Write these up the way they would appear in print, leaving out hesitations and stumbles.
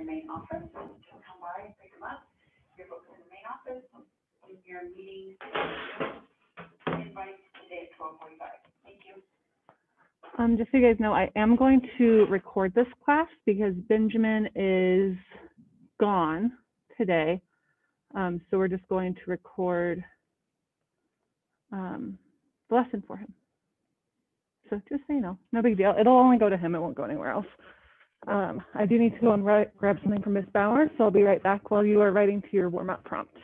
main office. Just come by, pick them up. Your books in the main office. In your meeting invite today at 12:45. Thank you. Just so you guys know, I am going to record this class because Benjamin is gone today. So we're just going to record the lesson for him. So just so you know, no big deal. It'll only go to him. It won't go anywhere else. I do need to go and grab something from Miss Bauer, so I'll be right back while you are writing to your warm-up prompt.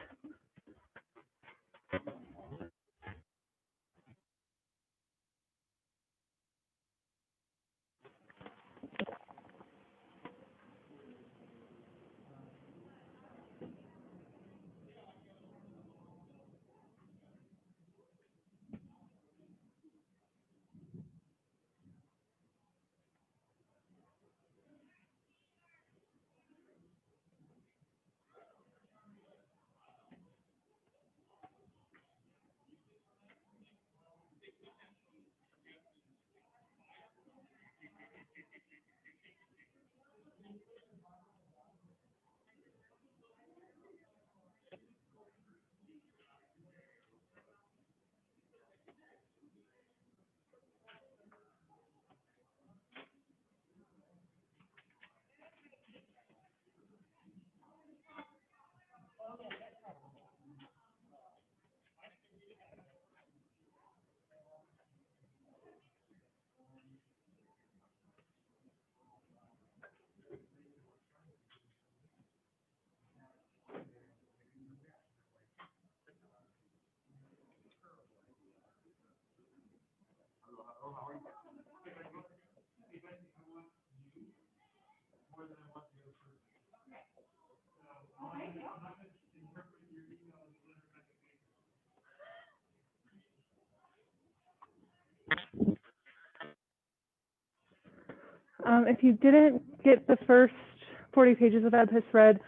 If you didn't get the first 40 pages of Oedipus read,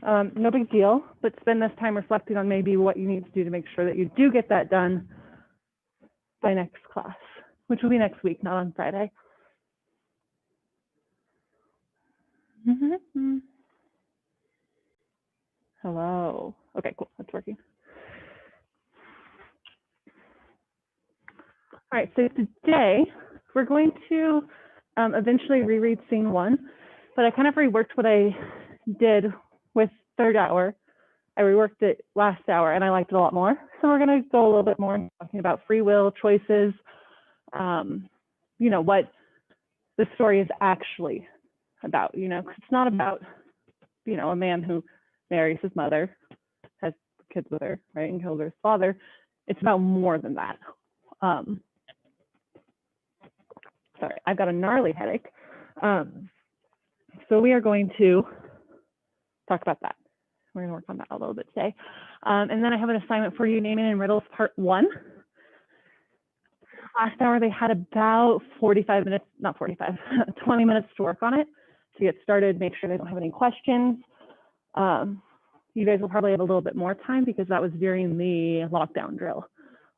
no big deal, but spend this time reflecting on maybe what you need to do to make sure that you do get that done by next class, which will be next week, not on Friday. Hello. Okay, cool, that's working. All right, so today we're going to eventually reread scene 1, but I kind of reworked what I did with third hour. I reworked it last hour and I liked it a lot more. So we're going to go a little bit more talking about free will, choices, you know, what the story is actually about, you know, 'cause it's not about, you know, a man who marries his mother, has kids with her, right, and kills her father. It's about more than that. Sorry, I've got a gnarly headache. So we are going to talk about that. We're going to work on that a little bit today. And then I have an assignment for you, naming and riddles part 1. Last hour, they had about 45 minutes, not 45, 20 minutes to work on it to get started, make sure they don't have any questions. You guys will probably have a little bit more time because that was during the lockdown drill.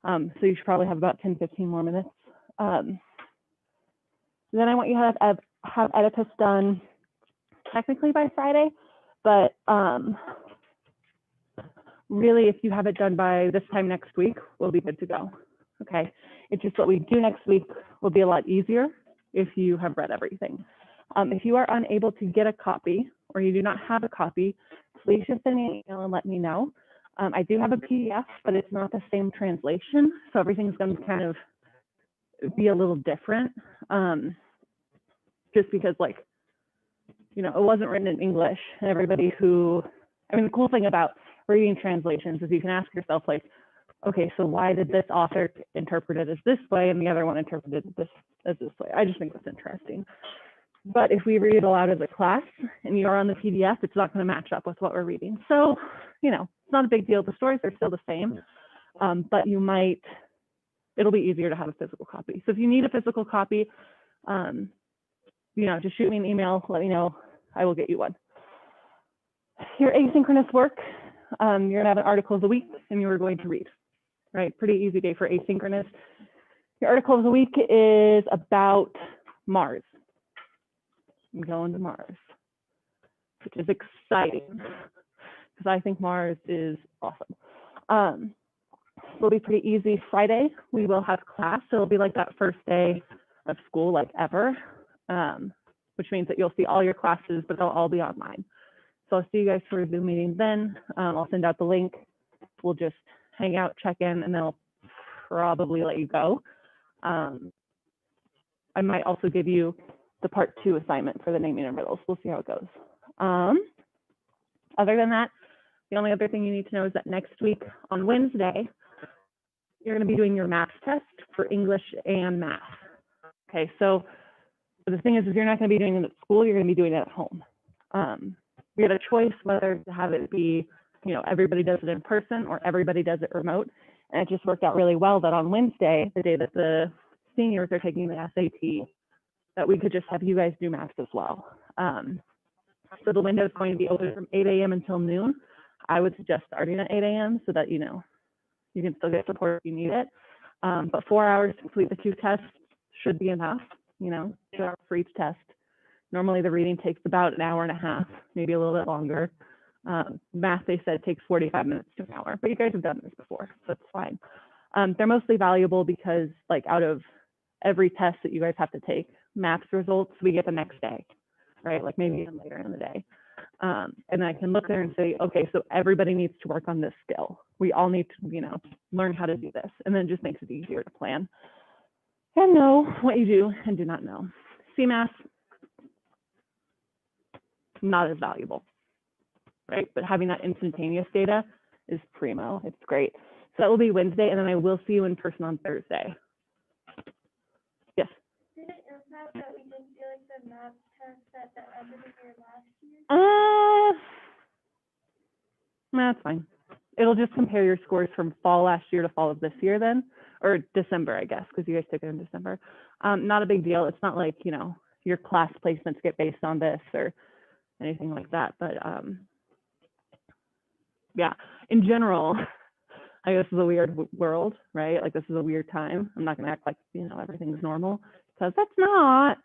So you should probably have about 10, 15 more minutes. Then I want you to have Oedipus done technically by Friday, but really if you have it done by this time next week, we'll be good to go, okay? It's just what we do next week will be a lot easier if you have read everything. If you are unable to get a copy or you do not have a copy, please just send me an email and let me know. I do have a PDF, but it's not the same translation, so everything's going to kind of be a little different, just because, like, you know, it wasn't written in English, and everybody who, I mean, the cool thing about reading translations is you can ask yourself, like, okay, so why did this author interpret it as this way and the other one interpreted this as this way? I just think that's interesting. But if we read it aloud as a class and you are on the PDF, it's not going to match up with what we're reading. So, you know, it's not a big deal. The stories are still the same, but you might, it'll be easier to have a physical copy. So if you need a physical copy, you know, just shoot me an email, let me know, I will get you one. Your asynchronous work, you're gonna have an article of the week and you're going to read, right? Pretty easy day for asynchronous. Your article of the week is about Mars. I'm going to Mars. which is exciting because I think Mars is awesome. It'll be pretty easy. Friday, we will have class. So it'll be like that first day of school, like ever, which means that you'll see all your classes, but they'll all be online. So I'll see you guys for a Zoom meeting then. I'll send out the link. We'll just hang out, check in, and then I'll probably let you go. I might also give you the part 2 assignment for the naming and riddles. We'll see how it goes. Other than that, the only other thing you need to know is that next week on Wednesday, you're going to be doing your math test for English and math. Okay, so the thing is you're not going to be doing it at school, you're going to be doing it at home. We had a choice whether to have it be, you know, everybody does it in person or everybody does it remote. And it just worked out really well that on Wednesday, the day that the seniors are taking the SAT, that we could just have you guys do math as well. So the window is going to be open from 8 a.m. until noon. I would suggest starting at 8 a.m. so that, you know, you can still get support if you need it. But 4 hours to complete the 2 tests should be enough, you know, 2 hours for each test. Normally the reading takes about an hour and a half, maybe a little bit longer. Math, they said, takes 45 minutes to an hour, but you guys have done this before, so it's fine. They're mostly valuable because, like, out of every test that you guys have to take, math's results we get the next day, right? Like maybe even later in the day. And I can look there and say, okay, so everybody needs to work on this skill. We all need to, you know, learn how to do this. And then it just makes it easier to plan and know what you do and do not know. CMAS, not as valuable, right? But having that instantaneous data is primo. It's great. So that will be Wednesday, and then I will see you in person on Thursday. Yes? Did it impact that we didn't do like the math test at the end of the year last year? That's fine. It'll just compare your scores from fall last year to fall of this year then, or December, I guess, because you guys took it in December. Not a big deal. It's not like, you know, your class placements get based on this or anything like that. But yeah, in general, I guess this is a weird world, right? Like this is a weird time. I'm not gonna act like, you know, everything's normal because that's not.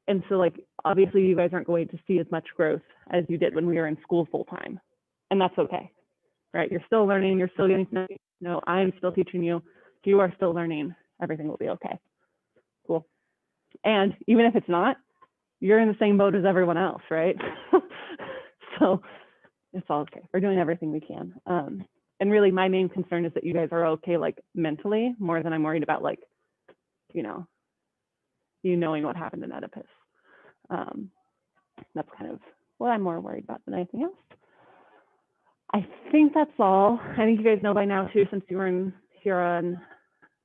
And so like, obviously you guys aren't going to see as much growth as you did when we were in school full time. And that's okay, right? You're still learning, you're still getting to know, I'm still teaching you, you are still learning, everything will be okay. Cool. And even if it's not, you're in the same boat as everyone else, right? So it's all okay. We're doing everything we can. And really my main concern is that you guys are okay, like mentally, more than I'm worried about, like, you know, you knowing what happened in Oedipus. That's kind of what I'm more worried about than anything else. I think that's all. I think you guys know by now too, since you were in here on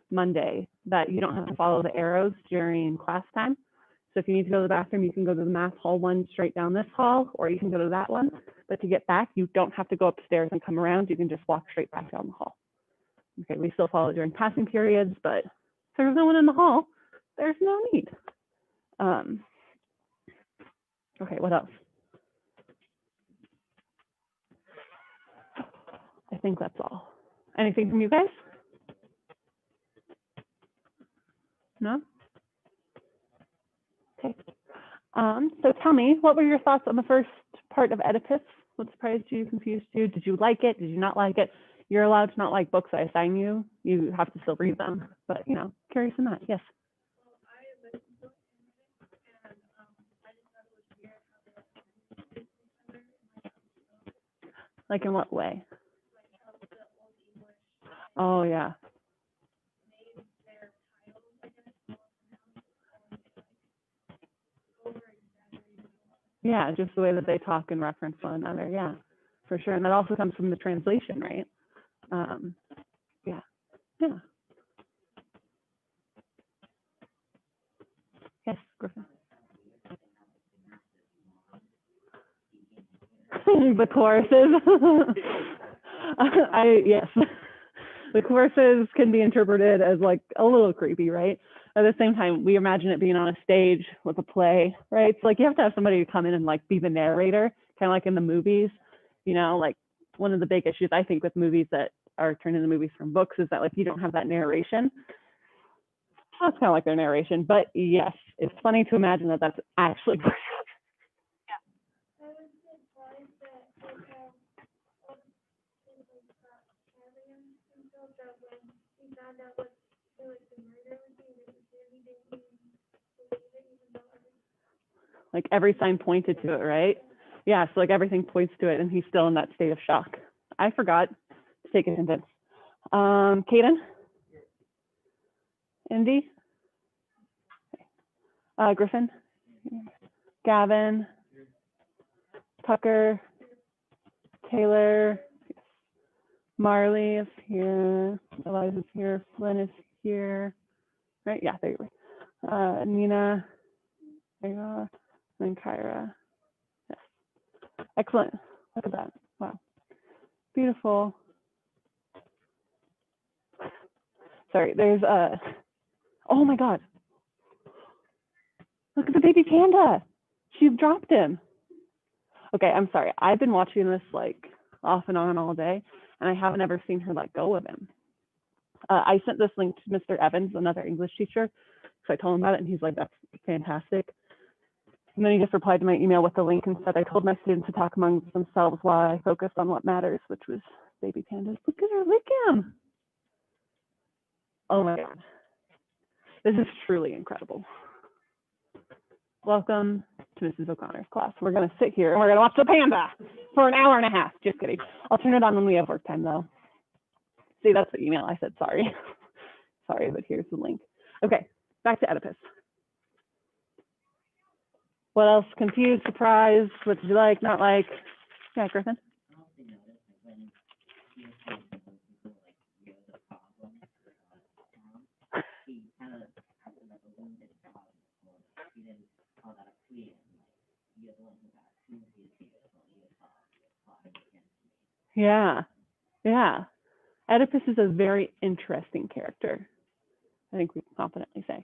Monday, that you don't have to follow the arrows during class time. So if you need to go to the bathroom, you can go to the math hall one straight down this hall, or you can go to that one. But to get back, you don't have to go upstairs and come around. You can just walk straight back down the hall. Okay, we still follow during passing periods, but if there's no one in the hall, there's no need. Okay, what else? I think that's all. Anything from you guys? No? Okay. So tell me, what were your thoughts on the first part of Oedipus? What surprised you, confused you? Did you like it? Did you not like it? You're allowed to not like books I assign you. You have to still read them, but you know, curious in that. Yes. Like in what way? Oh yeah. Yeah, just the way that they talk and reference one another. Yeah, for sure. And that also comes from the translation, right? Yeah. Yeah. Yes, Griffin. The choruses. Yes. The choruses can be interpreted as like a little creepy, right? At the same time, we imagine it being on a stage with a play, right? So like you have to have somebody to come in and like be the narrator, kind of like in the movies, you know, like one of the big issues I think with movies that are turned into movies from books is that like you don't have that narration. That's kind of like their narration, but yes, it's funny to imagine that that's actually Like every sign pointed to it, right? Yeah, so like everything points to it, and he's still in that state of shock. I forgot to take attendance. Kaden? Indy? Griffin? Gavin? Tucker? Taylor? Marley is here. Eliza's here. Flynn is here. Right? Yeah, there you are. Nina. There you are. And then Kyra. Yes. Excellent. Look at that. Wow. Beautiful. Sorry, there's oh my God. Look at the baby panda. She dropped him. Okay, I'm sorry. I've been watching this like off and on all day, and I haven't ever seen her let go of him. I sent this link to Mr. Evans, another English teacher, so I told him about it, and he's like, that's fantastic. And then he just replied to my email with the link and said, I told my students to talk amongst themselves while I focused on what matters, which was baby pandas. Look at her, lick him. Oh my God. This is truly incredible. Welcome to Mrs. O'Connor's class. We're going to sit here and we're going to watch the panda for an hour and a half. Just kidding. I'll turn it on when we have work time, though. See, that's the email. I said sorry. Sorry, but here's the link. Okay, back to Oedipus. What else? Confused, surprised? What did you like, not like? Yeah, Griffin? Yeah, yeah. Oedipus is a very interesting character. I think we can confidently say.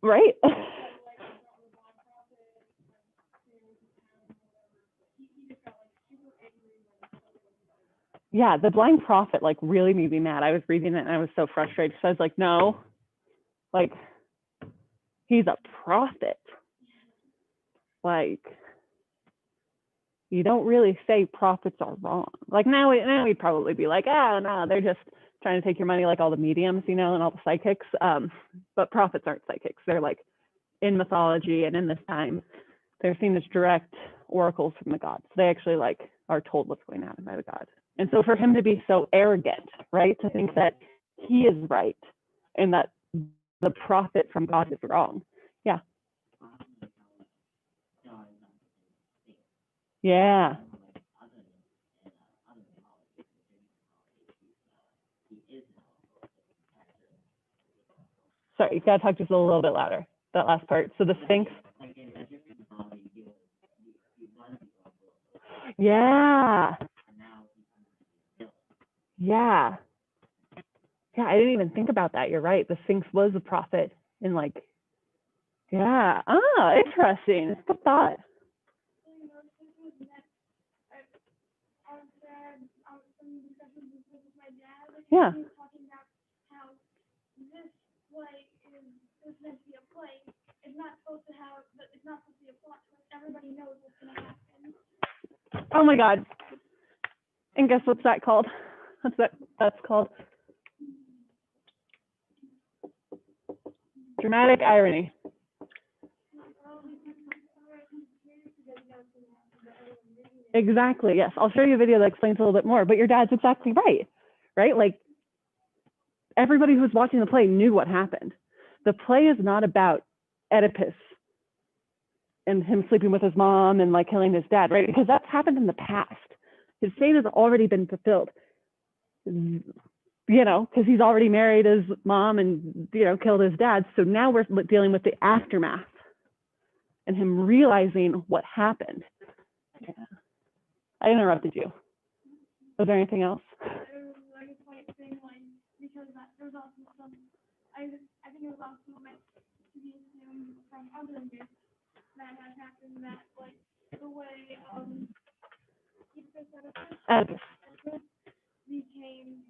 Right? Yeah, the blind prophet like really made me mad. I was reading it and I was so frustrated. So I was like, no, like he's a prophet. Like you don't really say prophets are wrong. Like now we'd probably be like, oh no, they're just trying to take your money like all the mediums, you know, and all the psychics. But prophets aren't psychics. They're like in mythology and in this time, they're seen as direct oracles from the gods. They actually like are told what's going to happen by the god. And so for him to be so arrogant, right, to think that he is right and that the prophet from God is wrong. Yeah. Yeah. Sorry, you gotta talk just a little bit louder, that last part. So the Sphinx. Yeah. Yeah. Yeah, I didn't even think about that. You're right. The Sphinx was a prophet and like, yeah. Ah, interesting. It's a good thought. Yeah. Talking about how this play is meant to be a play. It's not supposed to have, it's not supposed to be a plot twist. Everybody knows what's going to happen. Oh my God. And guess what's that called? That's called dramatic irony. Exactly. Yes. I'll show you a video that explains a little bit more, but your dad's exactly right. Right? Like everybody who was watching the play knew what happened. The play is not about Oedipus and him sleeping with his mom and like killing his dad, right? Because that's happened in the past. His fate has already been fulfilled, you know, because he's already married his mom and, you know, killed his dad. So now we're dealing with the aftermath and him realizing what happened. Yeah. I interrupted you. Was there anything else? Like a point thing, like, because there's also some, I think it was also meant to be assumed from other myths that had happened that, like, the way, Oedipus became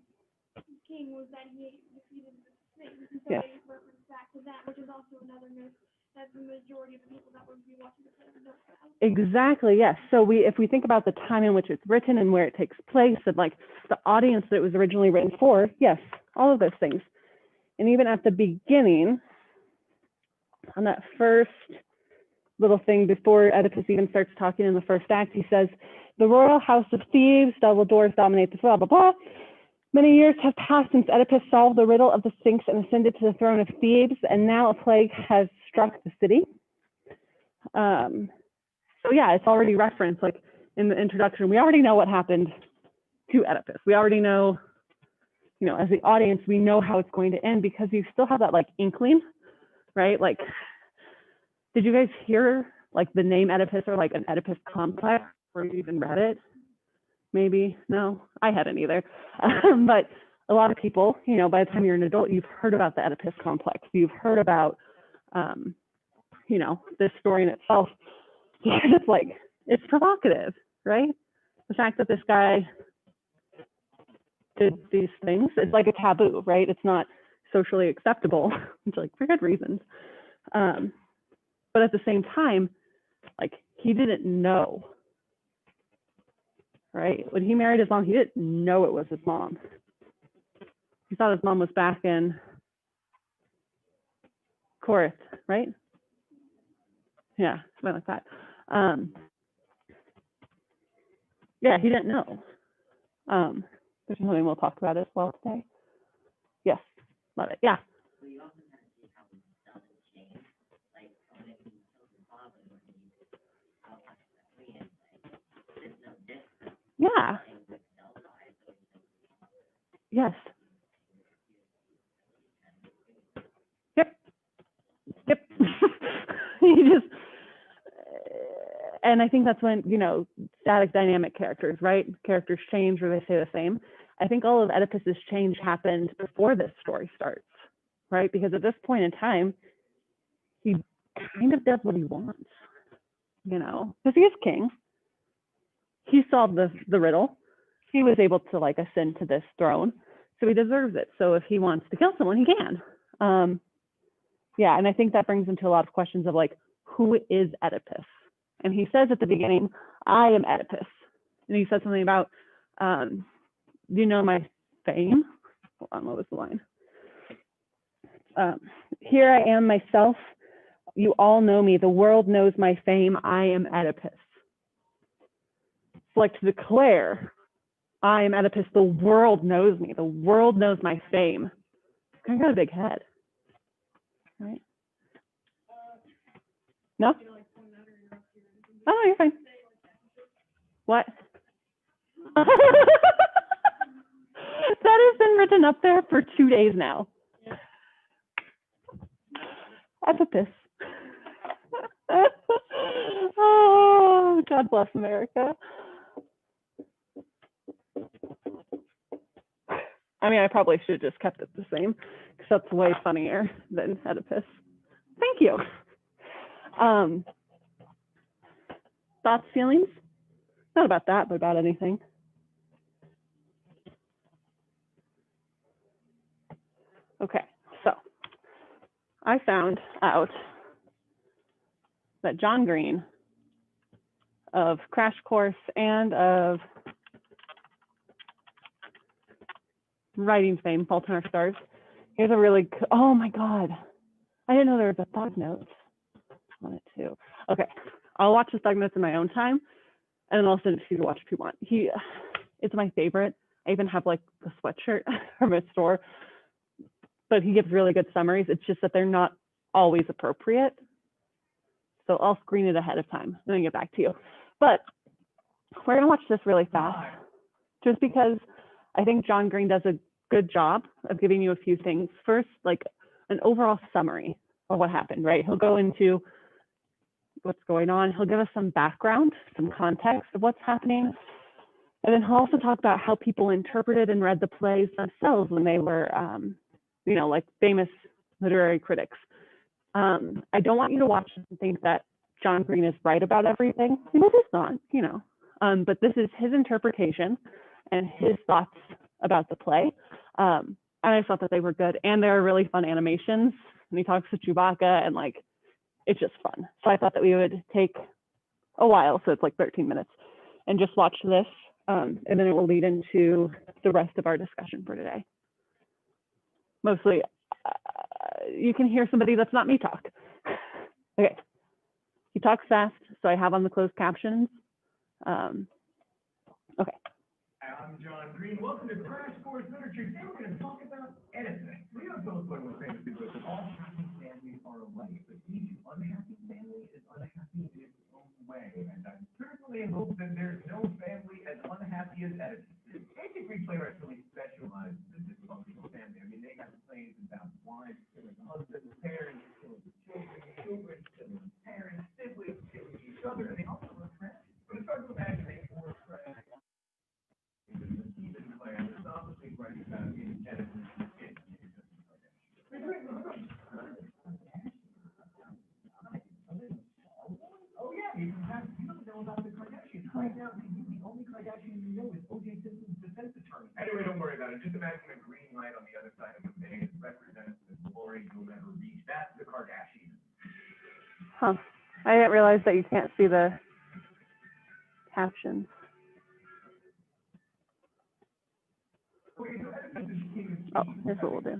king was that he defeated the Sphinx, and so they reference back to that, which is also another myth that the majority of the people that would be watching the play would know about. Exactly, yes. So if we think about the time in which it's written and where it takes place and like the audience that it was originally written for, yes, all of those things. And even at the beginning, on that first little thing before Oedipus even starts talking in the first act, he says, the royal house of Thebes, double doors dominate the blah, blah, blah. Many years have passed since Oedipus solved the riddle of the Sphinx and ascended to the throne of Thebes, and now a plague has struck the city. So yeah, it's already referenced, like in the introduction, we already know what happened to Oedipus. We already know, you know, as the audience, we know how it's going to end because you still have that like inkling, right? Like, did you guys hear like the name Oedipus or like an Oedipus complex or you even read it? Maybe, no, I hadn't either. But a lot of people, you know, by the time you're an adult, you've heard about the Oedipus complex. You've heard about, you know, this story in itself. It's like, it's provocative, right? The fact that this guy did these things, it's like a taboo, right? It's not socially acceptable, it's like for good reasons. But at the same time, like he didn't know, right? When he married his mom, he didn't know it was his mom. He thought his mom was back in Corinth, right? Yeah, something like that. Yeah, he didn't know. There's something we'll talk about as well today. Yes, love it. Yeah. Yeah. Yes. Yep. Yep. He just, and I think that's when, you know, static dynamic characters, right? Characters change or they stay the same. I think all of Oedipus's change happened before this story starts, right? Because at this point in time, he kind of does what he wants, you know, because he is king. He solved the riddle. He was able to like ascend to this throne, so he deserves it. So if he wants to kill someone, he can. Yeah, and I think that brings into a lot of questions of like, who is Oedipus? And he says at the beginning, I am Oedipus. And he said something about, do you know my fame? Hold on, what was the line? Here I am myself. You all know me. The world knows my fame. I am Oedipus. It's like to declare, I am Oedipus. The world knows me. The world knows my fame. I got a big head, right? No? Oh, you're fine. What? That has been written up there for 2 days now. Oedipus. Oh, God bless America. I mean, I probably should have just kept it the same because that's way funnier than Oedipus. Thank you. Thoughts, feelings? Not about that, but about anything. Okay, so I found out that John Green of Crash Course and of writing fame, Fault in Our Stars, he has a really, oh my God, I didn't know there was a Thug Notes on it too. Okay, I'll watch the Thug Notes in my own time, and then I'll send it to you to watch if you want. It's my favorite. I even have like the sweatshirt from his store, but he gives really good summaries. It's just that they're not always appropriate. So I'll screen it ahead of time and then get back to you. But we're gonna watch this really fast, just because I think John Green does a good job of giving you a few things. First, like an overall summary of what happened, right? He'll go into what's going on. He'll give us some background, some context of what's happening. And then he'll also talk about how people interpreted and read the plays themselves when they were, you know, like famous literary critics. I don't want you to watch and think that John Green is right about everything. He is not, you know, but this is his interpretation and his thoughts about the play. And I thought that they were good, and they were really fun animations. And he talks to Chewbacca, and like, it's just fun. So I thought that we would take a while, so it's like 13 minutes, and just watch this, and then it will lead into the rest of our discussion for today. Mostly, you can hear somebody that's not me talk. Okay. He talks fast, so I have on the closed captions. Okay. I'm John Green. Welcome to Crash Course Literature. Today we're going to talk about Oedipus. Leo Tolstoy was famous because all happy families are alike, but each unhappy family is unhappy in its own way. And I personally hope that there's no family as unhappy as Oedipus. Ancient Greek playwrights really specialized in the dysfunctional family. I mean, they have plays about wives killing husbands, parents killing children, children killing parents, siblings killing each other, and they also wrote tragedies. But it's hard to imagine any more tragic. Stephen Clare, there's obviously writing about in Oedipus. Oh yeah, you don't know about the Kardashians. Right now, the only Kardashian you know is O.J. Simpson's defense attorney. Anyway, don't worry about it. Just imagine a green light on the other side of the thing that represents the glory you'll never reach. That's the Kardashians. Huh. I didn't realize that you can't see the captions. Oh, here's what we'll do.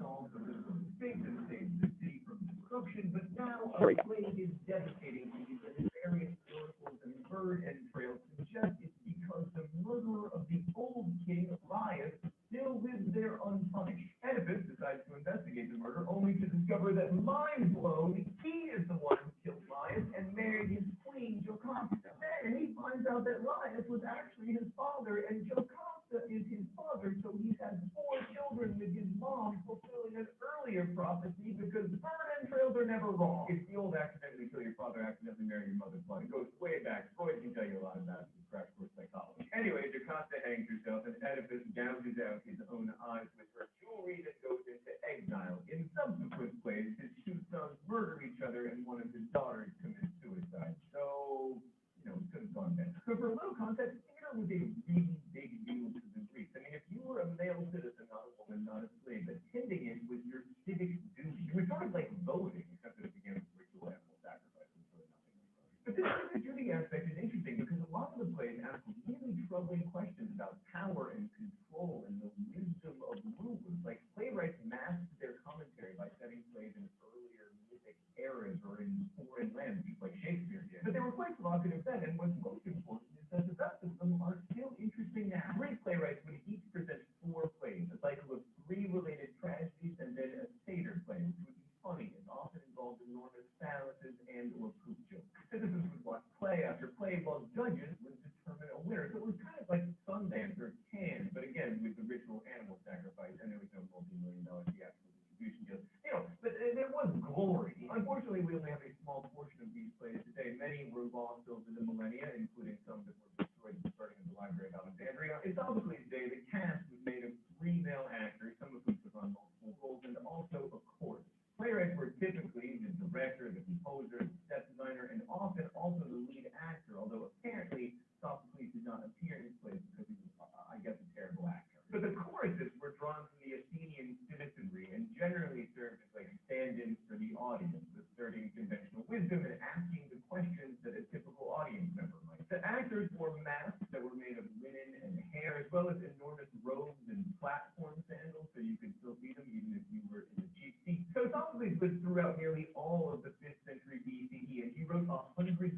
But now Here we go. plague is devastating because various oracles and bird entrails suggest it's because the murderer of the old king, Laius, still lives there unpunished. Oedipus decides to investigate the murder, only to discover that, mind blown, he is the one who killed Laius and married his queen, Jocasta. Then he finds out that Laius was actually his father, and Jocasta is his father, so he's had 4 children with his mom, fulfilling an earlier prophecy because bird entrails are never wrong. It's the old accidentally kill your father, accidentally marry your mother plot. It goes way back. Freud can tell you a lot about it in Crash Course Psychology. Anyway, Jocasta hangs herself, and Oedipus gouges out his own eyes with her jewelry that goes into exile. In subsequent plays, his 2 sons murder each other, and one of his daughters commits suicide. So, it could have gone better. So for a little context, theater was a really big deal to the Greeks. I mean, if you were a male citizen, not a woman, not a slave, attending it was your civic duty. It was sort of like voting, except that it began with ritual animal sacrifice and sort of nothing like voting. But this civic duty aspect is interesting because a lot of the plays ask really troubling questions about power and control and the wisdom of rulers. Like playwrights masked their commentary by setting plays in earlier mythic eras or in foreign lands, just like Shakespeare did. But they were quite provocative then, and what's most important is that the best of them are still interesting now. Great playwrights would each present 4 plays, a cycle of 3 related tragedies, and then a satyr play, which would be funny and often involved enormous phalluses and or poop jokes. Citizens would watch play after play while judges would determine a winner. So it was kind of like Sundance or Cannes, but again with the ritual animal sacrifice, and there was no multi-million-dollar theatrical distribution deal. But there was glory. Unfortunately, we only have a small portion of these plays today. Many were lost over the millennia, including some that were destroyed starting in the Library of Alexandria. In Sophocles' day, the cast was made of 3 male actors, some of whom took on multiple roles, and also a chorus. Playwrights were typically the director, the composer, the set designer, and often also the lead actor, although apparently Sophocles did not appear in plays because he was, I guess, a terrible actor. But the choruses were drawn from the Athenian citizenry and generally served as like stand-ins for the audience, asserting conventional wisdom and asking the questions that a typical audience member might. The actors wore masks that were made of linen and hair, as well as enormous robes and platform sandals, so you could still see them even if you were in the cheap seat. So Sophocles lived throughout nearly all of the 5th century BCE, and he wrote 123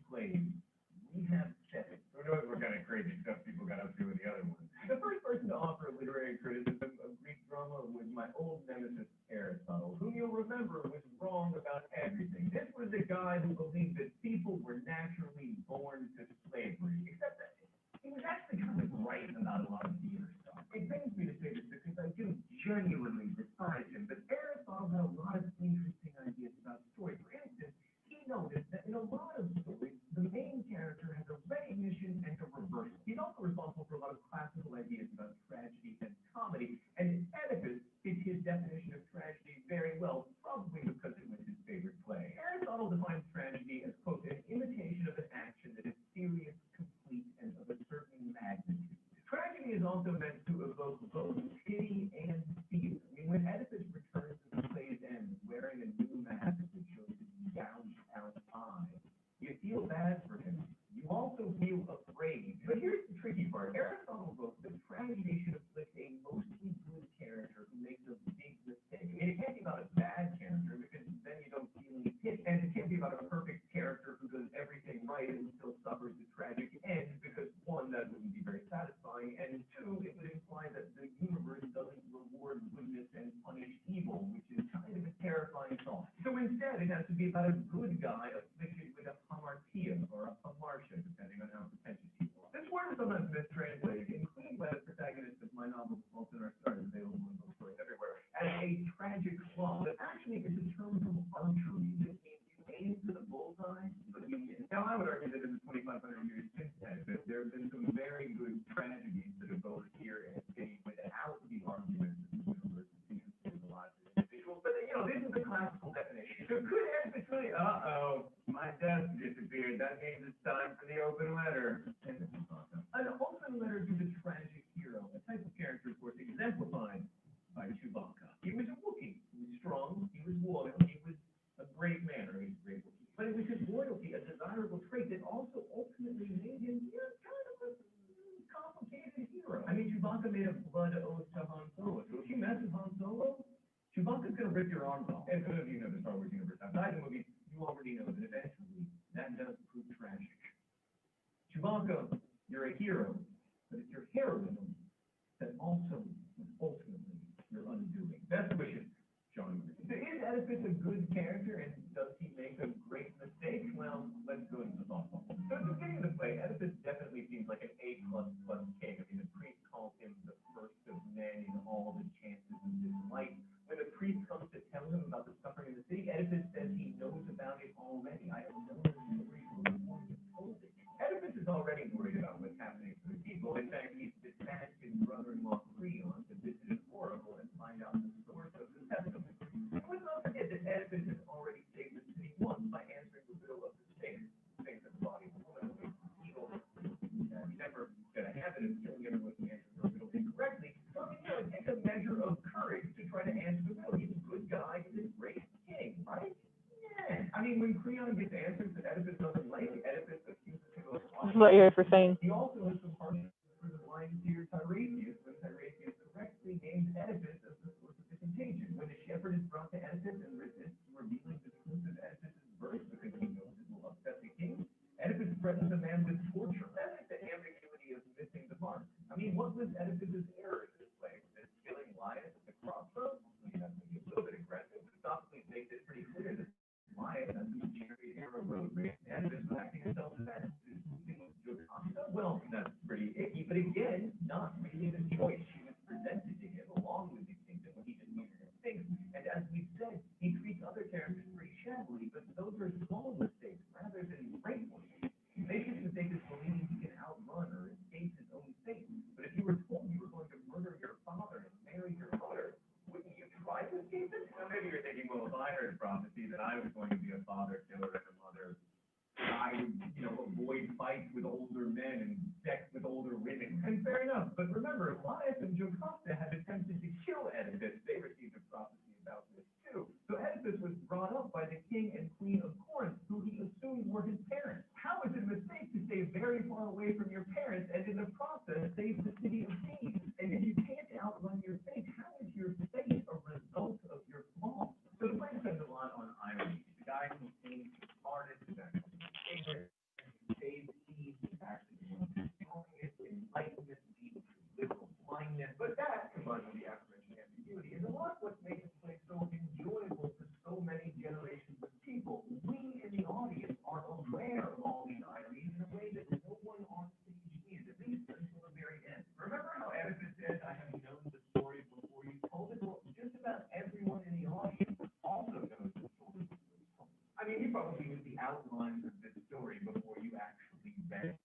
plays. We have 7. Who knows what kind of crazy stuff people got up to in the other ones. The first person to offer literary criticism of Greek drama was my old nemesis Aristotle, whom you'll remember was wrong about everything. This was a guy who believed that people were naturally born to slavery, except that he was actually kind of right about a lot of theater stuff. It pains me to say this because I do genuinely despise him, but Aristotle had a lot of interesting ideas about story. For instance, he noticed that in a lot of stories, the main character has a recognition and a reversal. He's also responsible for a lot of classical ideas about tragedy and comedy, and Oedipus fits his definition of tragedy very well, probably because it was his favorite play. Aristotle defines tragedy as, quote, an imitation of an action that is serious, complete, and of a certain magnitude. Tragedy is also meant to evoke both pity and fear. I mean, when Oedipus returns to the play's end wearing a new mask that shows his gout terrifying, and two, it would imply that the universe doesn't reward goodness and punish evil, which is kind of a terrifying thought. So instead, it has to be about a good guy afflicted with a hamartia, or a hamartia, depending on how pretentious you are. This word is sometimes mistranslated, including by the protagonist of my novel, Fault in Our Stars, available in bookstores everywhere, as a tragic flaw. But actually, it's a term from archery that means you aim for the bullseye, but you miss. Now, I would argue that in the 2,500 years since then, that there have been some very good tragedies that have both here and city without the argument that the universe is a lot of individuals. But, you know, this is the classical definition. So could Oedipus really, my desk disappeared. That means it's time for the open letter. An open letter to the tragic hero, a type of character, of course, exemplified by Chewbacca. He was a Wookiee. He was strong. He was loyal. He was a great man, or he was a great Wookiee. But it was his loyalty, a desirable trait that also ultimately made him kind of a complicated hero. I mean, Chewbacca made a blood oath to Han Solo. So if you mess with Han Solo, Chewbacca's going to rip your arms off. And some of you know the Star Wars universe outside the movies, you already know that eventually that does prove tragic. Chewbacca, you're a hero, but it's your heroism that also is ultimately your undoing. Best wishes, John. So is Oedipus a good character, and does he make a great mistake? Well, let's go into the thoughtful. So at the beginning of the play, Oedipus definitely seems like an A++ king. I mean, the priest calls him the first of men in all the chances of his life. When the priest comes to tell him about the suffering in the city, Oedipus says he knows about it already. I have known the story before you told it. Oedipus is already worried about what's happening to the people. In fact, he's dispatched his brother-in-law Creon to visit an oracle and find out the source of the testimony. Let's not forget that Oedipus has already saved the city once by answering the riddle of the Sphinx. Sphinx of the body of a woman who is evil. He's never got a habit of killing everyone who answers the riddle incorrectly. So, you know, it takes a measure of courage to try to answer the riddle. He's a good guy. He's a great king, right? Yeah. I mean, when Creon gets answers that Oedipus doesn't like, Oedipus accuses him of This is what you're for saying. He also has some partial for the blind seer Tiresias, when Tiresias correctly names Oedipus as the source of the contagion. When the shepherd is brought to Oedipus and resists revealing the truth of Oedipus's birth because he knows it will upset the king, Oedipus threatens a man with torture. That's like the ambiguity of missing the mark. I mean, what was Oedipus's error in this play? Was it killing Laius at the crossroads? I mean, that's maybe a little bit aggressive, but Sophocles makes it pretty clear that Laius has been chariot arrow road race. Oedipus was acting in self-defense. Well, that's pretty icky, but again, not really the choice. She was presented to him along with the kingdom when he didn't use her things. And as we've said, he treats other characters pretty shabbily, but those are small mistakes rather than great ones. He makes his mistake is believing he can outrun or escape his own fate. But if you were told you were going to murder your father and marry your mother, wouldn't you try to escape it? Now, maybe you're thinking, well, if I heard prophecy that I was going to be a father killer and a mother, I would, you know, avoid fights with older men and sex with older women. And fair enough. But remember, Laius and Jocasta had attempted to kill Oedipus. They received a prophecy about this too. So Oedipus was brought up by the king and queen of Corinth, who he assumed were his parents. How is it a mistake to stay very far away from your parents and in the process save the city of Thebes? And if you can't outrun your fate, how is your fate a result of your flaws? So the play depends a lot on irony. The guy who seems the smartest is actually save Thebes is actually enlightenment, liberal blindness. But that, combined with the aforementioned ambiguity, is a lot of what makes this play so enjoyable to so many generations of people. We in the audience are aware of all these ironies in a way that no one on stage is, at least until the very end. Remember how Oedipus said, I have known the story before you told it? Well, just about everyone in the audience also knows the story before you told it. I mean, you probably knew the outlines of this story before you actually read it.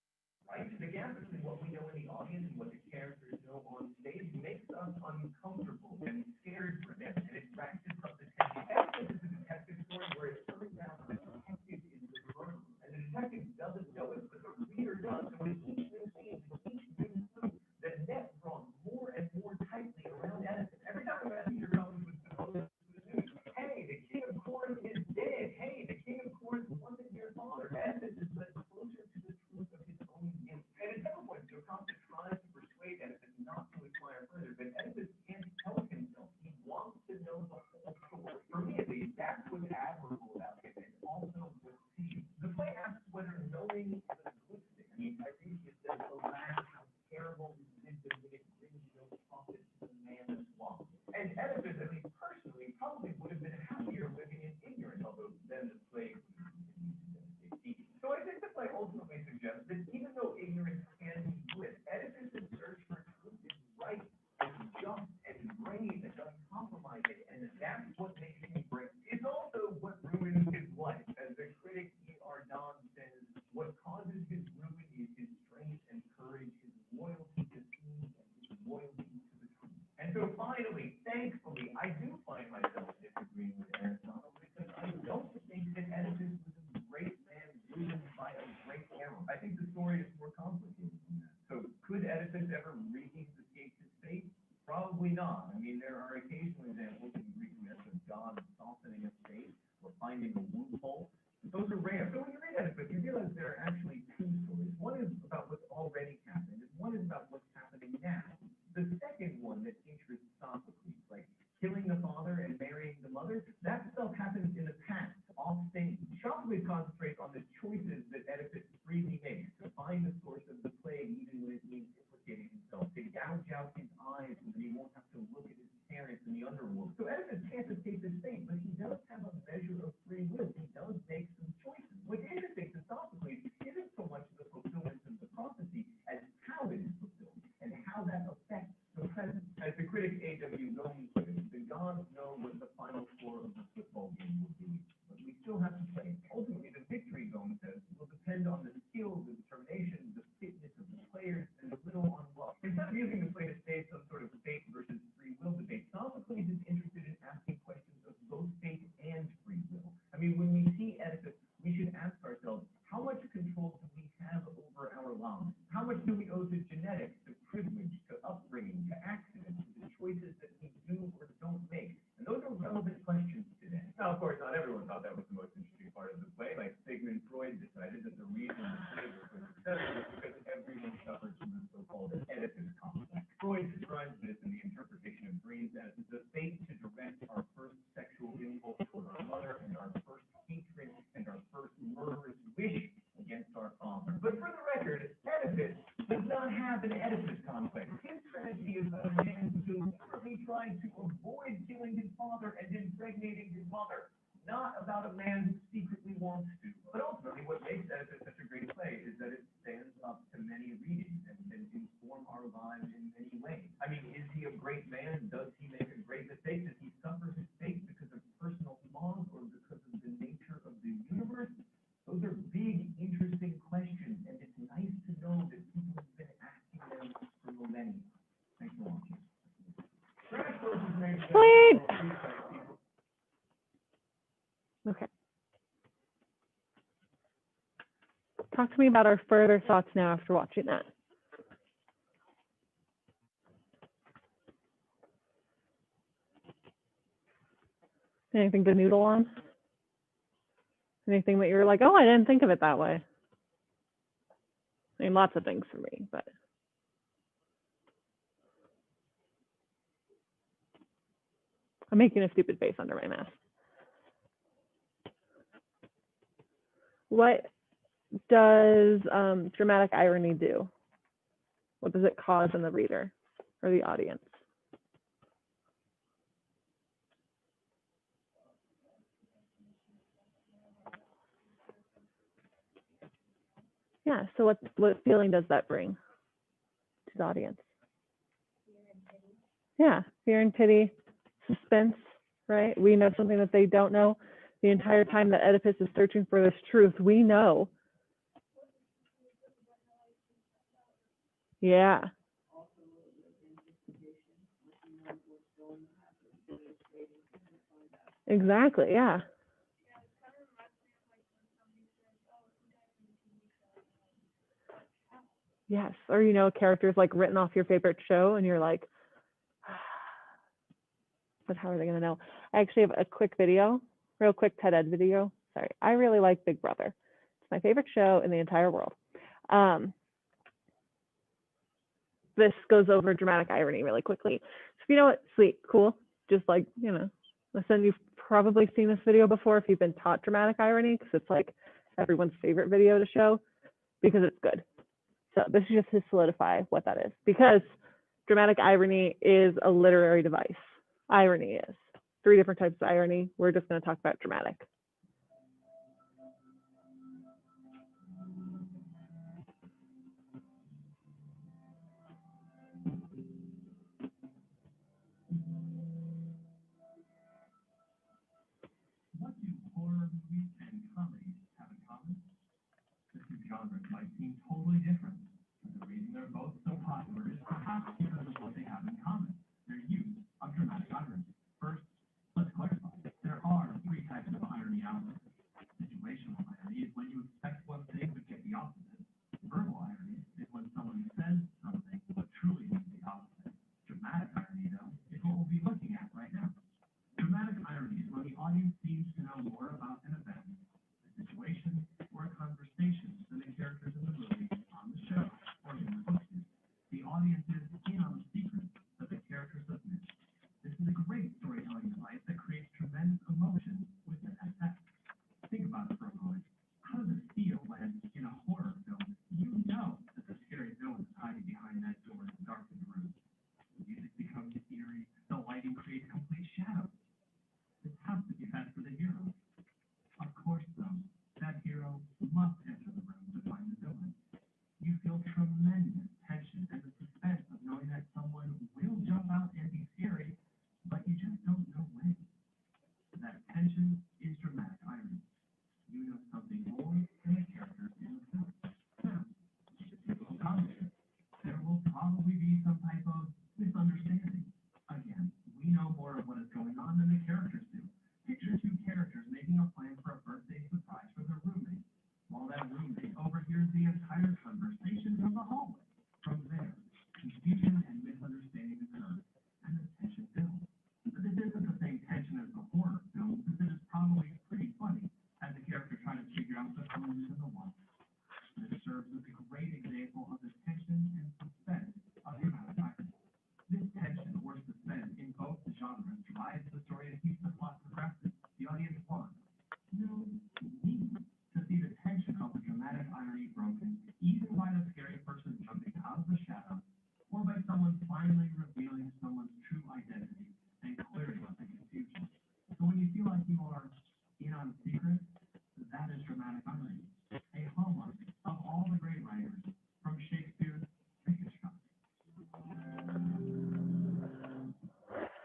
Right? The gap between what we know in the audience and what the characters know on stage makes us uncomfortable and scared for them, and it ratchets up the tension. This is a detective story where it turns out the detective is the murderer, and the detective doesn't know it, but the reader does. So in each new scene, in each new clue, the net draws more and more tight Oedipus ever really escaped his fate? Probably not. I mean, there are occasional examples in Greek myths of God softening his fate or finding a loophole. But those are rare. So when you read Oedipus, you realize there are actually two stories. One is about what's already happened, and one is about what's happening now. The second one that interests Sophocles, like killing the father and marrying the mother, that stuff happens in the past, off stage. Sophocles concentrates on the choices that Oedipus freely makes to find the source of the plague, even when it means implicating himself, to gouge out his eyes so that he won't have to look at his parents in the underworld. So Oedipus can't escape his fate, but he does have a measure of free will. He does make some choices. What's interesting to Sophocles isn't so much the fulfillment of the prophecy as how it is fulfilled and how that affects the present. As the critic A.W. Gomes put it, the gods know what the final score of the football game will be, but we still have to play. Ultimately, the victory, Gomes says, will depend on the skill, the determination, the fitness of the players, and a little on luck. Instead of using the play to stage some sort of fate versus free will debate, Sophocles is interested in asking questions of both fate and free will. I mean, when we see Oedipus, we should ask ourselves, how much control do we have over our lives? How much do we owe to genetics, to privilege, to upbringing, to accidents, to the choices that we do or don't make? And those are relevant questions today. Now, of course, not everyone thought that was the most interesting part of the play. Like Sigmund Freud decided that the reason the play was so successful was because everyone suffered from the so-called Oedipus complex. Freud describes this in the interpretation of dreams as the fate to direct our first sexual impulse toward our mother and our first hatred and our first murderous wish against our father. But for the record, Oedipus does not have an Oedipus complex. His tragedy is about a man who deliberately tried to avoid killing his father and impregnating his mother, not about a man who secretly wants to. But ultimately, what makes Oedipus such a great play is that it stands up to many readings and can inform our lives in many ways. I mean, is he a great man? Does he make a great mistake? Does he suffer his fate because of personal flaws or because of the nature of the universe? Those are big, interesting questions, and it's nice to know that people have been asking them for millennia. Thanks for watching. Sweet. Okay. Talk to me about our further thoughts now after watching that. Anything to noodle on? Anything that you were like, oh, I didn't think of it that way? I mean, lots of things for me, but. I'm making a stupid face under my mask. What does dramatic irony do? What does it cause in the reader or the audience? Yeah, so what feeling does that bring to the audience? Yeah, fear and pity, suspense, right? We know something that they don't know. The entire time that Oedipus is searching for this truth, we know. Yeah. Exactly, yeah. Yes, or a character's like written off your favorite show and you're like, but how are they gonna know? I actually have a quick video, real quick TED Ed video. Sorry, I really like Big Brother. It's my favorite show in the entire world. This goes over dramatic irony really quickly. So you know what, sweet, cool. Just like, listen, you've probably seen this video before if you've been taught dramatic irony, because it's like everyone's favorite video to show because it's good. So this is just to solidify what that is, because dramatic irony is a literary device. Irony is 3 different types of irony. We're just going to talk about dramatic. What do horror movies and comedies have in common? The two genres might seem totally different, but the reason they're both so popular is perhaps because of what they have in common: their use of dramatic irony. First, let's clarify. There are 3 types of irony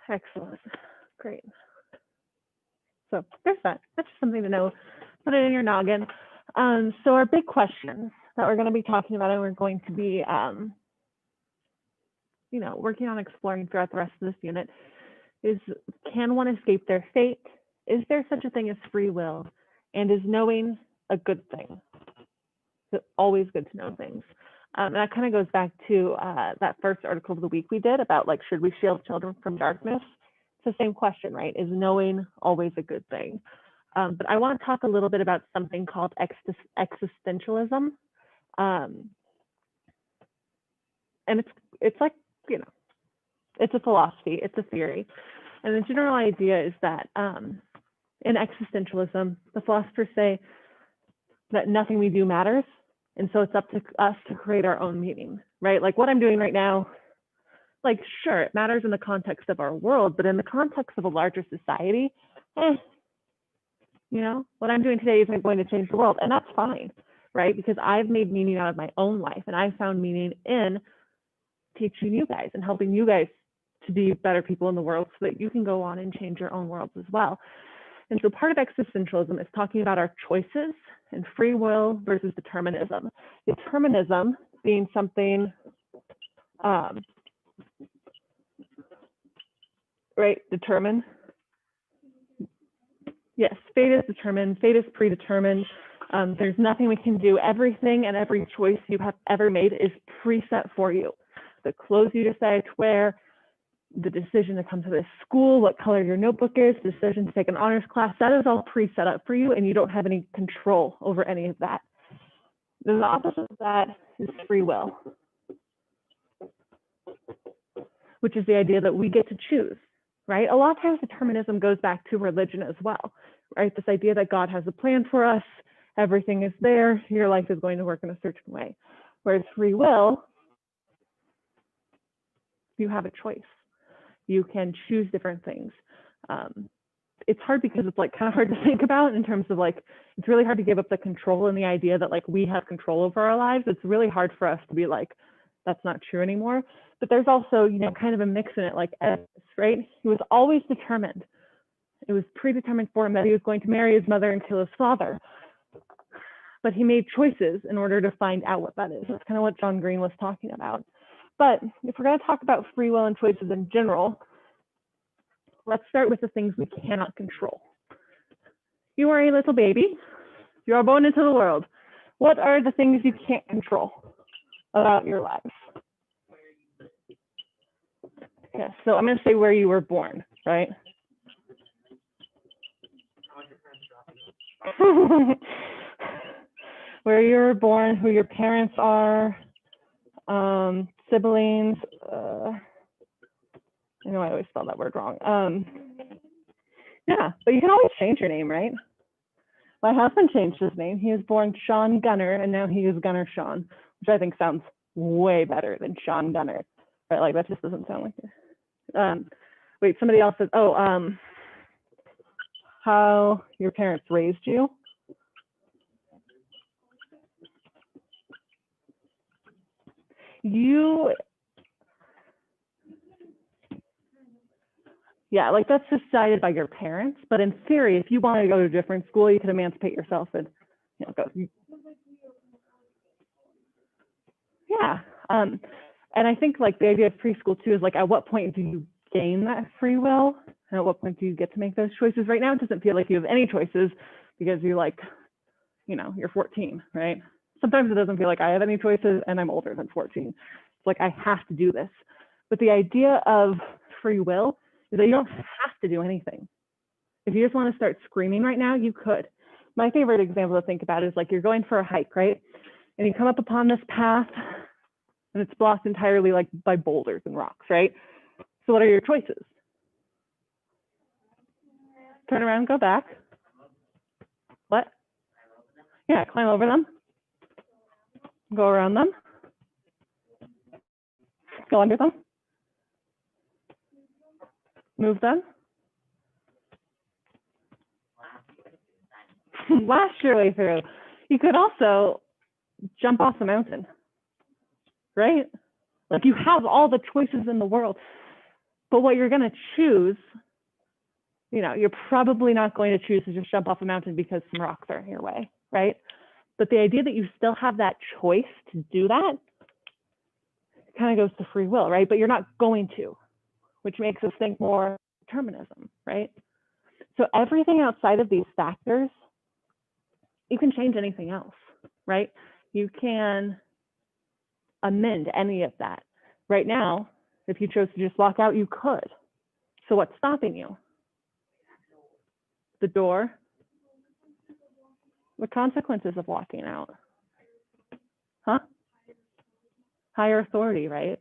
Excellent. Great. So there's that. That's just something to know. Put it in your noggin. So our big questions that we're going to be talking about and we're going to be, you know, working on exploring throughout the rest of this unit is, can one escape their fate? Is there such a thing as free will? And is knowing a good thing? It's always good to know things. And that kind of goes back to that first article of the week we did about, like, should we shield children from darkness? It's the same question, right? Is knowing always a good thing? But I want to talk a little bit about something called existentialism. And it's like, you know, it's a philosophy, it's a theory. And the general idea is that in existentialism, the philosophers say that nothing we do matters. And so it's up to us to create our own meaning, right? Like what I'm doing right now, like, sure, it matters in the context of our world, but in the context of a larger society, you know, what I'm doing today isn't going to change the world. And that's fine, right? Because I've made meaning out of my own life, and I found meaning in teaching you guys and helping you guys to be better people in the world so that you can go on and change your own worlds as well. And so part of existentialism is talking about our choices and free will versus determinism. Determinism being something, right, determined. Yes, fate is determined, fate is predetermined. There's nothing we can do. Everything and every choice you have ever made is preset for you. The clothes you decide to wear, the decision to come to this school, what color your notebook is, the decision to take an honors class, that is all pre-set up for you, and you don't have any control over any of that. The opposite of that is free will, which is the idea that we get to choose, right? A lot of times determinism goes back to religion as well, right? This idea that God has a plan for us, everything is there, your life is going to work in a certain way. Whereas free will, you have a choice. You can choose different things. It's hard because it's like kind of hard to think about in terms of like, it's really hard to give up the control and the idea that like we have control over our lives. It's really hard for us to be like, that's not true anymore. But there's also, you know, kind of a mix in it, like Oedipus, right? He was always determined. It was predetermined for him that he was going to marry his mother and kill his father. But he made choices in order to find out what that is. That's kind of what John Green was talking about. But if we're going to talk about free will and choices in general, let's start with the things we cannot control. You are a little baby. You are born into the world. What are the things you can't control about your life? Yeah, so I'm going to say where you were born, right? Where you were born, who your parents are, siblings. I know I always spell that word wrong. Yeah, but you can always change your name, right? My husband changed his name. He was born Sean Gunner, and now he is Gunner Sean, which I think sounds way better than Sean Gunner. Right? Like that just doesn't sound like it. Wait, somebody else says, oh, how your parents raised you. Yeah, like that's decided by your parents, but in theory, if you wanted to go to a different school, you could emancipate yourself and, you know, go. Yeah, and I think like the idea of preschool too is like, at what point do you gain that free will? And at what point do you get to make those choices? Right now, it doesn't feel like you have any choices because you're like, you know, you're 14, right? Sometimes it doesn't feel like I have any choices and I'm older than 14. It's like, I have to do this. But the idea of free will is that you don't have to do anything. If you just want to start screaming right now, you could. My favorite example to think about is like you're going for a hike, right? And you come up upon this path and it's blocked entirely like by boulders and rocks, right? So what are your choices? Turn around, go back. What? Yeah, climb over them. Go around them. Go under them. Move them. Blast your way through. You could also jump off the mountain, right? Like you have all the choices in the world. But what you're going to choose, you know, you're probably not going to choose to just jump off a mountain because some rocks are in your way, right? But the idea that you still have that choice to do that kind of goes to free will, right? But you're not going to, which makes us think more determinism, right? So everything outside of these factors, you can change anything else, right? You can amend any of that. Right now, if you chose to just walk out, you could. So what's stopping you? The door, the consequences of walking out. Huh? Higher authority, right?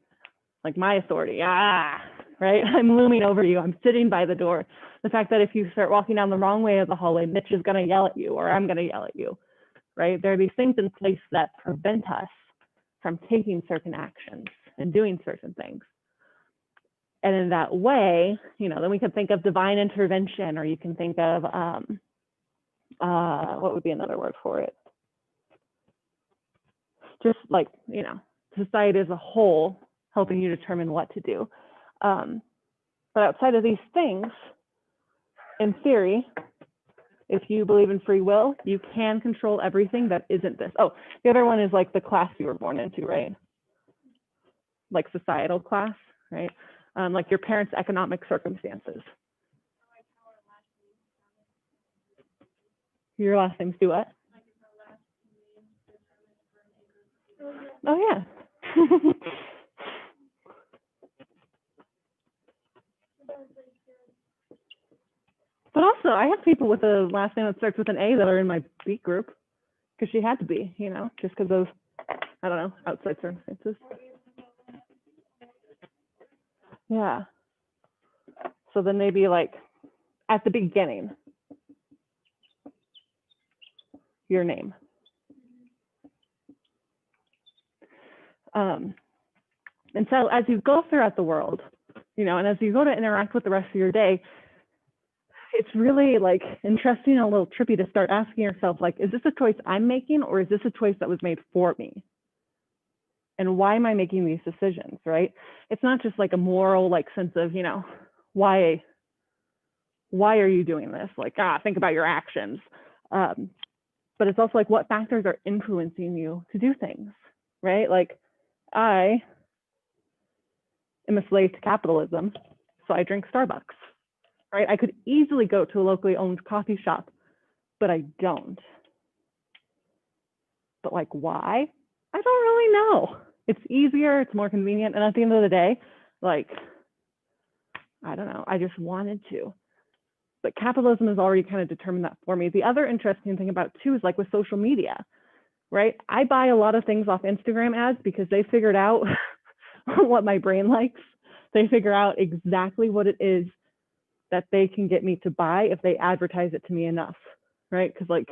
Like my authority, right? I'm looming over you, I'm sitting by the door. The fact that if you start walking down the wrong way of the hallway, Mitch is gonna yell at you, or I'm gonna yell at you, right? There are these things in place that prevent us from taking certain actions and doing certain things. And in that way, you know, then we can think of divine intervention, or you can think of, what would be another word for it? Just like, you know, society as a whole helping you determine what to do. But outside of these things, in theory, if you believe in free will, you can control everything that isn't this. Oh, the other one is like the class you were born into, right? Like societal class, right? Like your parents' economic circumstances. Your last names do what? Oh, yeah. But also, I have people with a last name that starts with an A that are in my beat group, because she had to be, you know, just because of, I don't know, outside circumstances. Yeah. So then maybe like at the beginning, your name. And so as you go throughout the world, you know, and as you go to interact with the rest of your day, it's really like interesting and a little trippy to start asking yourself, like, is this a choice I'm making, or is this a choice that was made for me? And why am I making these decisions, right? It's not just like a moral like sense of, you know, why are you doing this? Like, think about your actions. But it's also like what factors are influencing you to do things, right? Like I am a slave to capitalism, so I drink Starbucks, right? I could easily go to a locally owned coffee shop, but I don't. But like, why? I don't really know. It's easier, it's more convenient. And at the end of the day, like, I don't know, I just wanted to. But capitalism has already kind of determined that for me. The other interesting thing about too is like with social media, right? I buy a lot of things off Instagram ads because they figured out what my brain likes. They figure out exactly what it is that they can get me to buy if they advertise it to me enough, right? Because like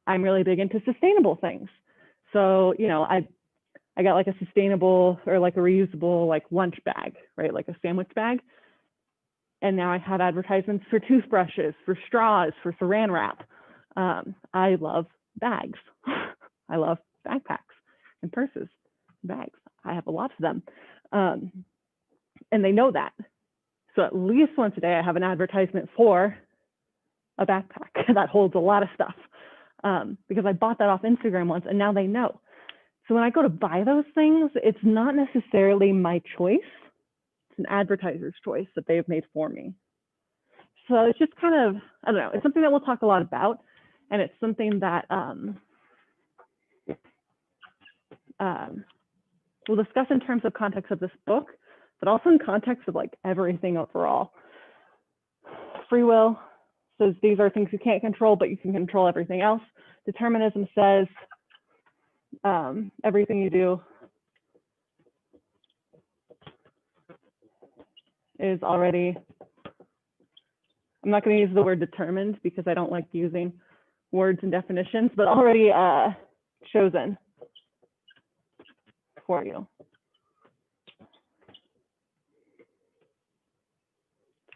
I'm really big into sustainable things. So, you know, I got like a sustainable or like a reusable like lunch bag, right? Like a sandwich bag. And now I have advertisements for toothbrushes, for straws, for saran wrap. I love bags. I love backpacks and purses, bags. I have a lot of them. And they know that. So at least once a day, I have an advertisement for a backpack that holds a lot of stuff, because I bought that off Instagram once and now they know. So when I go to buy those things, it's not necessarily my choice. It's an advertiser's choice that they've made for me. So it's just kind of, I don't know, it's something that we'll talk a lot about. And it's something that we'll discuss in terms of context of this book, but also in context of like everything overall. Free will says these are things you can't control, but you can control everything else. Determinism says everything you do is already, I'm not going to use the word determined because I don't like using words and definitions, but already chosen for you.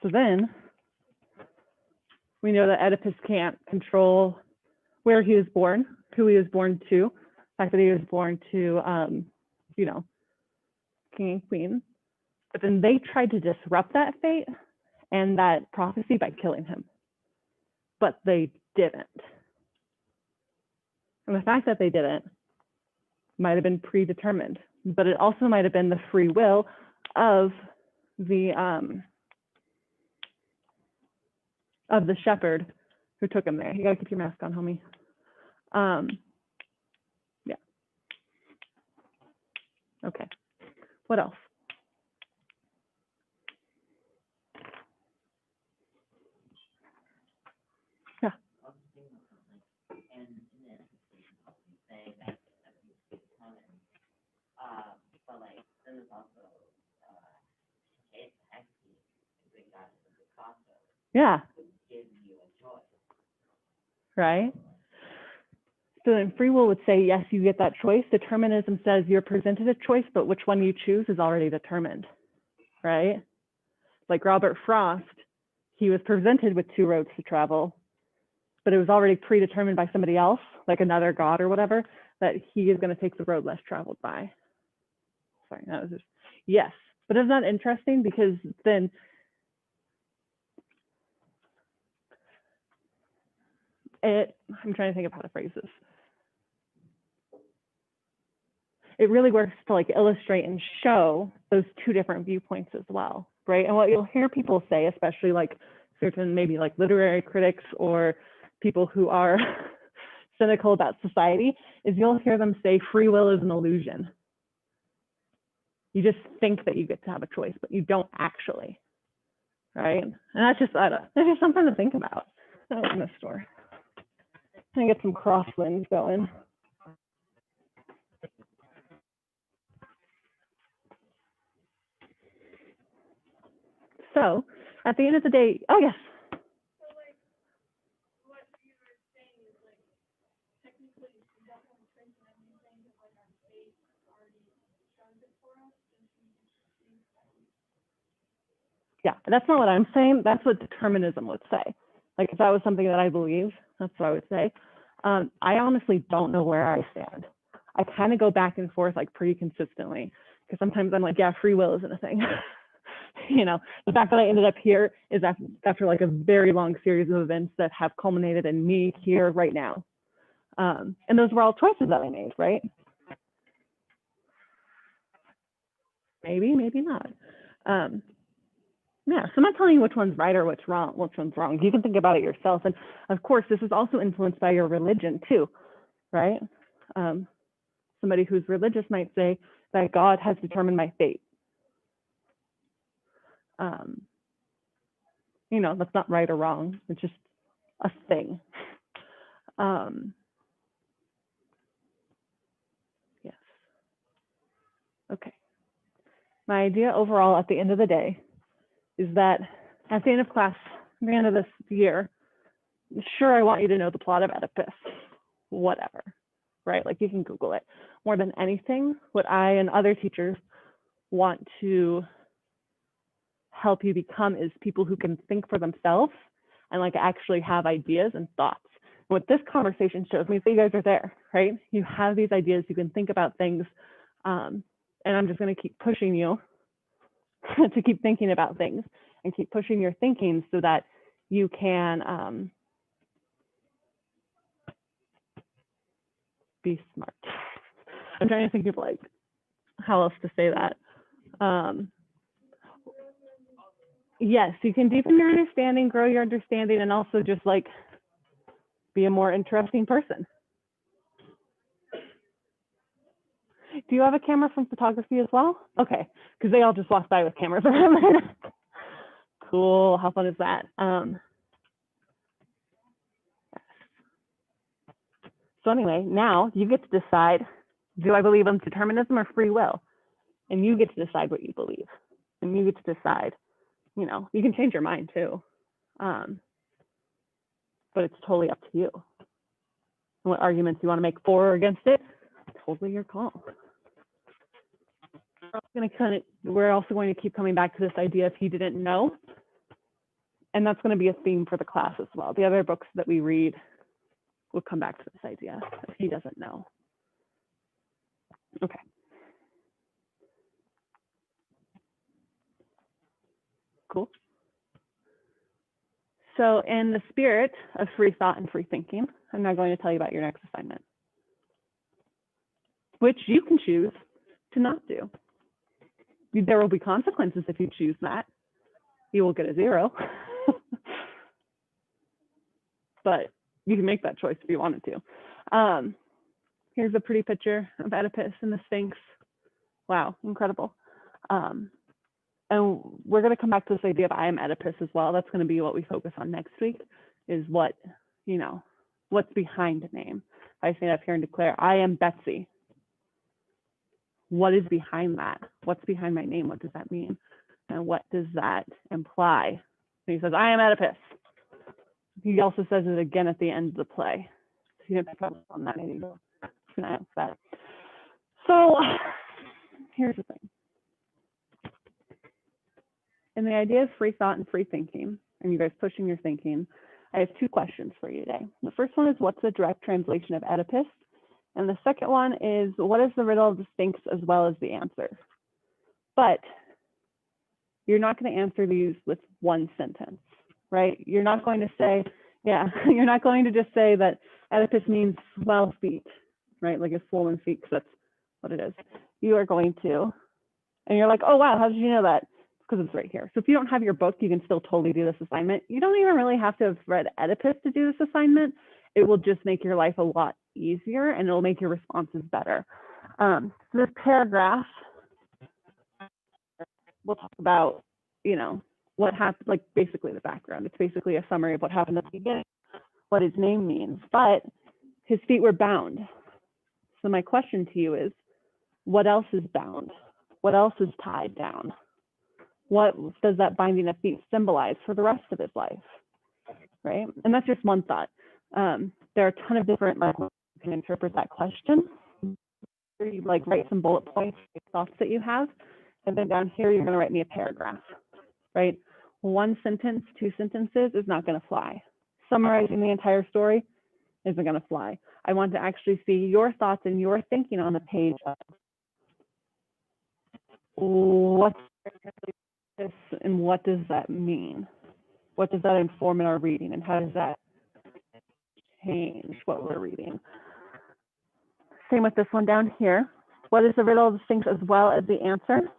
So then we know that Oedipus can't control where he was born, who he was born to, the fact that he was born to, you know, king and queen. But then they tried to disrupt that fate and that prophecy by killing him. But they didn't. And the fact that they didn't might have been predetermined, but it also might have been the free will of the shepherd who took him there. You gotta keep your mask on, homie. Yeah. Okay. What else? Yeah. Yeah. Right? So then free will would say, yes, you get that choice. Determinism says you're presented a choice, but which one you choose is already determined, right? Like Robert Frost, he was presented with two roads to travel, but it was already predetermined by somebody else, like another god or whatever, that he is going to take the road less traveled by. Sorry, that was just, yes. But isn't that interesting? Because then I'm trying to think of how to phrase this. It really works to like illustrate and show those two different viewpoints as well, right? And what you'll hear people say, especially like certain maybe like literary critics or people who are cynical about society, is you'll hear them say free will is an illusion. You just think that you get to have a choice, but you don't actually, right? And that's just something to think about. Oh, in the store. I get some crosswinds going. So at the end of the day, oh yes. So like, what you were saying is like, technically, we don't have a choice in everything, because like our fate already shows it for us, and we just think that we. Yeah, that's not what I'm saying. That's what determinism would say. Like if that was something that I believe, that's what I would say. I honestly don't know where I stand. I kind of go back and forth like pretty consistently, because sometimes I'm like, yeah, free will isn't a thing. You know, the fact that I ended up here is after like a very long series of events that have culminated in me here right now. And those were all choices that I made, right? Maybe, maybe not. Yeah, so I'm not telling you which one's right or which one's wrong. You can think about it yourself. And of course, this is also influenced by your religion too, right? Somebody who's religious might say that God has determined my fate. You know, that's not right or wrong. It's just a thing. Yes. Okay. My idea overall at the end of the day is that at the end of class, at the end of this year, sure, I want you to know the plot of Oedipus, whatever, right? Like you can Google it. More than anything, what I and other teachers want to help you become is people who can think for themselves and like actually have ideas and thoughts. And what this conversation shows me is that you guys are there, right? You have these ideas, you can think about things, and I'm just going to keep pushing you to keep thinking about things and keep pushing your thinking so that you can be smart. I'm trying to think of like how else to say that. Yes, you can deepen your understanding, grow your understanding, and also just like be a more interesting person. Do you have a camera from photography as well? Okay, because they all just walked by with cameras around. Cool, how fun is that? So anyway, now you get to decide, do I believe in determinism or free will? And you get to decide what you believe. And you get to decide, you know, you can change your mind too. But it's totally up to you. What arguments you want to make for or against it, totally your call. We're also going to keep coming back to this idea if he didn't know. And that's going to be a theme for the class as well. The other books that we read will come back to this idea if he doesn't know. Okay. Cool. So in the spirit of free thought and free thinking, I'm now going to tell you about your next assignment, which you can choose to not do. There will be consequences if you choose that. You will get a 0. But you can make that choice if you wanted to. Here's a pretty picture of Oedipus and the Sphinx. Wow, incredible. And we're going to come back to this idea of I am Oedipus as well. That's going to be what we focus on next week, is what, you know, what's behind a name. I stand up here and declare, I am Betsy. What is behind that? What's behind my name? What does that mean? And what does that imply? And he says, I am Oedipus. He also says it again at the end of the play. So you didn't pick up on that, maybe go keep an eye out for that. So here's the thing. In the idea of free thought and free thinking, and you guys pushing your thinking, I have 2 questions for you today. The first one is, what's the direct translation of Oedipus? And the second one is, what is the riddle of the Sphinx as well as the answer? But you're not going to answer these with one sentence, right? You're not going to say, yeah, you're not going to just say that Oedipus means swell feet, right? Like a swollen feet, because that's what it is. You are going to, and you're like, oh, wow, how did you know that? Because it's right here. So if you don't have your book, you can still totally do this assignment. You don't even really have to have read Oedipus to do this assignment. It will just make your life a lot easier, and it'll make your responses better. So this paragraph, we'll talk about, you know, what happened, like basically the background. It's basically a summary of what happened at the beginning, what his name means, but his feet were bound. So my question to you is, what else is bound? What else is tied down? What does that binding of feet symbolize for the rest of his life, right? And that's just one thought. There are a ton of different ways you can interpret that question. You like write some bullet points, thoughts that you have, and then down here you're going to write me a paragraph, right? 1 sentence, 2 sentences is not going to fly. Summarizing the entire story isn't going to fly. I want to actually see your thoughts and your thinking on the page. What's this and what does that mean? What does that inform in our reading, and how does that change what we're reading? Same with this one down here. What is the riddle of the Sphinx as well as the answer?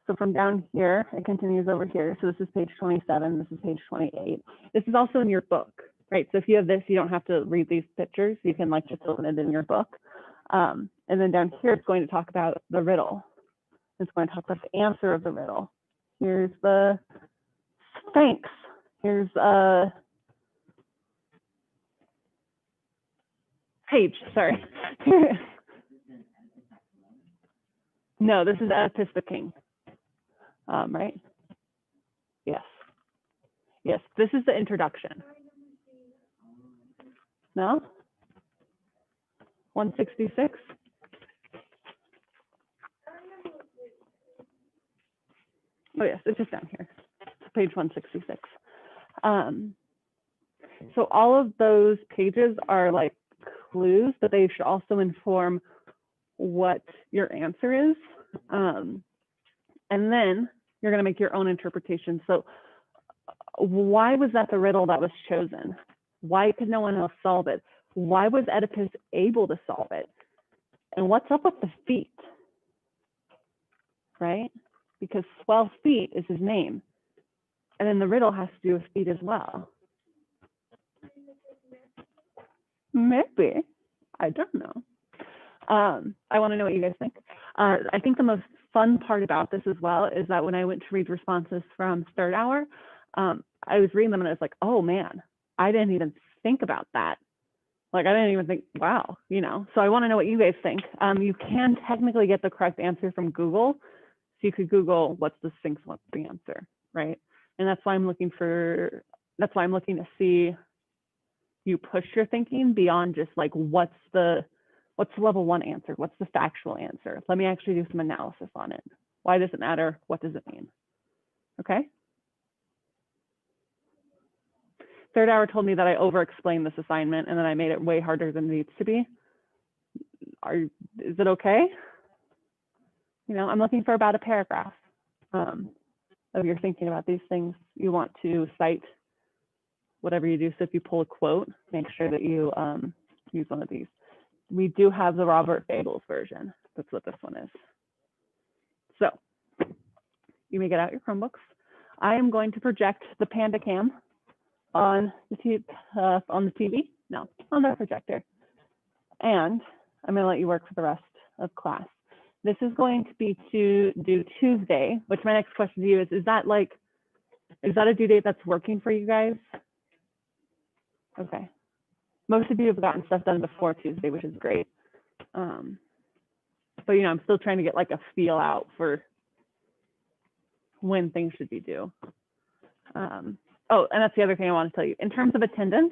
So from down here, it continues over here. So this is page 27, this is page 28. This is also in your book, right? So if you have this, you don't have to read these pictures. You can like just open it in your book. And then down here, it's going to talk about the riddle. It's going to talk about the answer of the riddle. Here's the Sphinx. Here's a page, sorry. No, this is Oedipus the King. Right? Yes. Yes, this is the introduction. No? 166? Oh yes, it's just down here. It's page 166. So all of those pages are like clues, but they should also inform what your answer is. And then you're going to make your own interpretation. So why was that the riddle that was chosen? Why could no one else solve it? Why was Oedipus able to solve it? And what's up with the feet? Right? Because swell feet is his name. And then the riddle has to do with feet as well. Maybe. I don't know. I want to know what you guys think. I think the most fun part about this as well is that when I went to read responses from third hour, I was reading them and I was like, oh man, I didn't even think about that. Like, I didn't even think, wow, you know. So I want to know what you guys think. You can technically get the correct answer from Google. So you could Google what's the Sphinx, what's the answer, right? And that's why I'm looking to see you push your thinking beyond just like, what's the level 1 answer? What's the factual answer? Let me actually do some analysis on it. Why does it matter? What does it mean? Okay. Third hour told me that I over-explained this assignment and then I made it way harder than it needs to be. Is it okay? you know, I'm looking for about a paragraph of you're thinking about these things. You want to cite whatever you do. So if you pull a quote, make sure that you use one of these. We do have the Robert Fables version. That's what this one is. So you may get out your Chromebooks. I am going to project the Panda Cam on the TV, no, on the projector. And I'm going to let you work for the rest of class. This is going to be to do Tuesday, which my next question to you is that a due date that's working for you guys? Okay. Most of you have gotten stuff done before Tuesday, which is great. But, you know, I'm still trying to get like a feel out for when things should be due. Oh, and that's the other thing I want to tell you. In terms of attendance,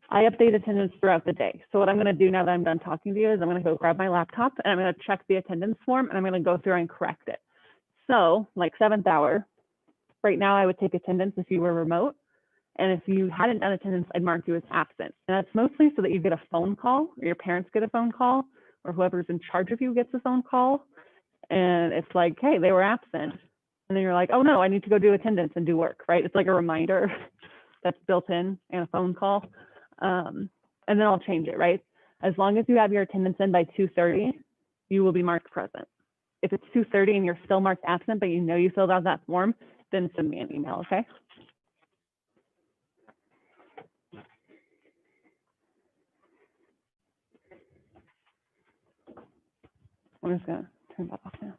I update attendance throughout the day. So what I'm going to do now that I'm done talking to you is I'm going to go grab my laptop and I'm going to check the attendance form and I'm going to go through and correct it. So like 7th hour, right now I would take attendance if you were remote. And if you hadn't done attendance, I'd mark you as absent. And that's mostly so that you get a phone call or your parents get a phone call or whoever's in charge of you gets a phone call. And it's like, hey, they were absent. And then you're like, oh no, I need to go do attendance and do work, right? It's like a reminder that's built in and a phone call. And then I'll change it, right? As long as you have your attendance in by 2:30, you will be marked present. If it's 2:30 and you're still marked absent, but you know you filled out that form, then send me an email, okay? I'm just gonna turn that off now.